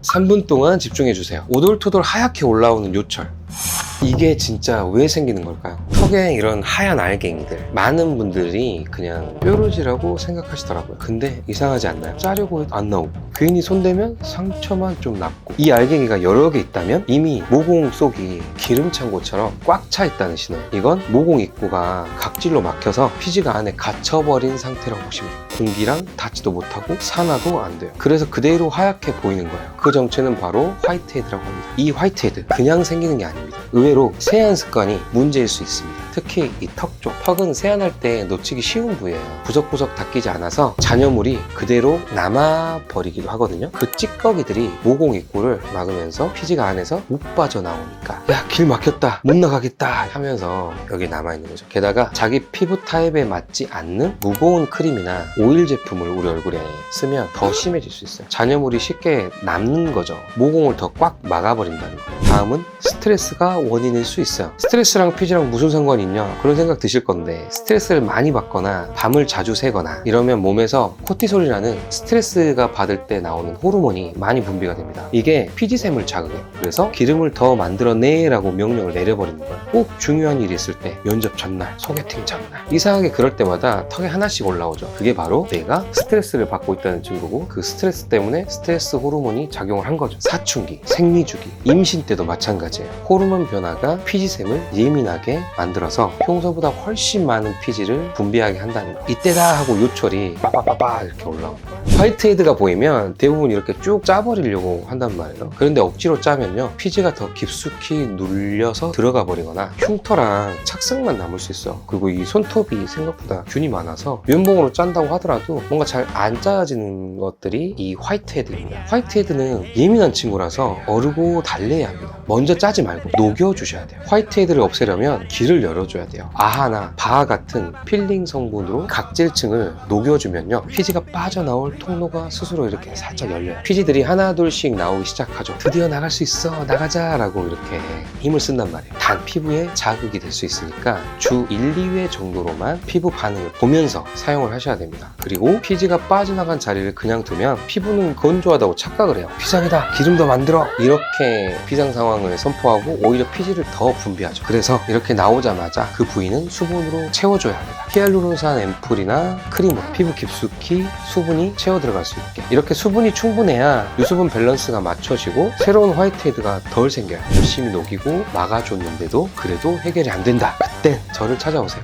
3분 동안 집중해주세요. 오돌토돌 하얗게 올라오는 요철. 이게 진짜 왜 생기는 걸까요? 턱에 이런 하얀 알갱이들, 많은 분들이 그냥 뾰루지라고 생각하시더라고요. 근데 이상하지 않나요? 짜려고 해도 안 나오고, 괜히 손대면 상처만 좀 남고, 이 알갱이가 여러 개 있다면 이미 모공 속이 기름찬 곳처럼 꽉 차 있다는 신호예요. 이건 모공 입구가 각질로 막혀서 피지가 안에 갇혀버린 상태라고 보시면 돼요. 공기랑 닿지도 못하고 산화도 안 돼요. 그래서 그대로 하얗게 보이는 거예요. 그 정체는 바로 화이트헤드라고 합니다. 이 화이트헤드 그냥 생기는 게 아닙니다. 의외로 세안 습관이 문제일 수 있습니다. 특히 이 턱 쪽. 턱은 세안할 때 놓치기 쉬운 부위예요. 부석부석 닦이지 않아서 잔여물이 그대로 남아버리기도 하거든요. 그 찌꺼기들이 모공 입구를 막으면서 피지가 안에서 못 빠져나오니까 야, 길 막혔다, 못 나가겠다 하면서 여기 남아있는 거죠. 게다가 자기 피부 타입에 맞지 않는 무거운 크림이나 오일 제품을 우리 얼굴에 쓰면 더 심해질 수 있어요. 잔여물이 쉽게 남는 거죠. 모공을 더 꽉 막아버린다는 거예요. 다음은 스트레스가 원인일 수 있어요. 스트레스랑 피지랑 무슨 상관이 있냐 그런 생각 드실 건데, 스트레스를 많이 받거나 밤을 자주 새거나 이러면 몸에서 코티솔이라는 스트레스가 받을 때 나오는 호르몬이 많이 분비가 됩니다. 이게 피지샘을 자극해요. 그래서 기름을 더 만들어내 라고 명령을 내려버리는 거예요. 꼭 중요한 일이 있을 때, 면접 전날, 소개팅 전날, 이상하게 그럴 때마다 턱에 하나씩 올라오죠. 그게 바로 내가 스트레스를 받고 있다는 증거고, 그 스트레스 때문에 스트레스 호르몬이 작용을 한 거죠. 사춘기, 생리주기, 임신 때도 마찬가지예요. 호르몬 변화가 피지샘을 예민하게 만들어서 평소보다 훨씬 많은 피지를 분비하게 한다는 거예요. 이때다 하고 요철이 빠빠빠빠 이렇게 올라오는 거예요. 화이트헤드가 보이면 대부분 이렇게 쭉 짜버리려고 한단 말이에요. 그런데 억지로 짜면요, 피지가 더 깊숙이 눌려서 들어가 버리거나 흉터랑 착색만 남을 수 있어요. 그리고 이 손톱이 생각보다 균이 많아서 면봉으로 짠다고 하더라도 뭔가 잘 안 짜지는 것들이 이 화이트헤드입니다. 화이트헤드는 예민한 친구라서 어르고 달래야 합니다. 먼저 짜지 말고 녹여주셔야 돼요. 화이트헤드를 없애려면 길을 열어줘야 돼요. 아하나 바하 같은 필링 성분으로 각질층을 녹여주면요, 피지가 빠져나올 통로가 스스로 이렇게 살짝 열려요. 피지들이 하나 둘씩 나오기 시작하죠. 드디어 나갈 수 있어, 나가자 라고 이렇게 힘을 쓴단 말이에요. 단 피부에 자극이 될 수 있으니까 주 1, 2회 정도로만 피부 반응을 보면서 사용을 하셔야 됩니다. 그리고 피지가 빠져나간 자리를 그냥 두면 피부는 건조하다고 착각을 해요. 비상이다, 기름 더 만들어, 이렇게 비상 상황을 선포하고 오히려 피지를 더 분비하죠. 그래서 이렇게 나오자마자 그 부위는 수분으로 채워줘야 합니다. 히알루론산 앰플이나 크림으로 피부 깊숙이 수분이 채워 들어갈 수 있게, 이렇게 수분이 충분해야 유수분 밸런스가 맞춰지고 새로운 화이트헤드가 덜 생겨요. 열심히 녹이고 막아줬는데도 그래도 해결이 안 된다, 그땐 저를 찾아오세요.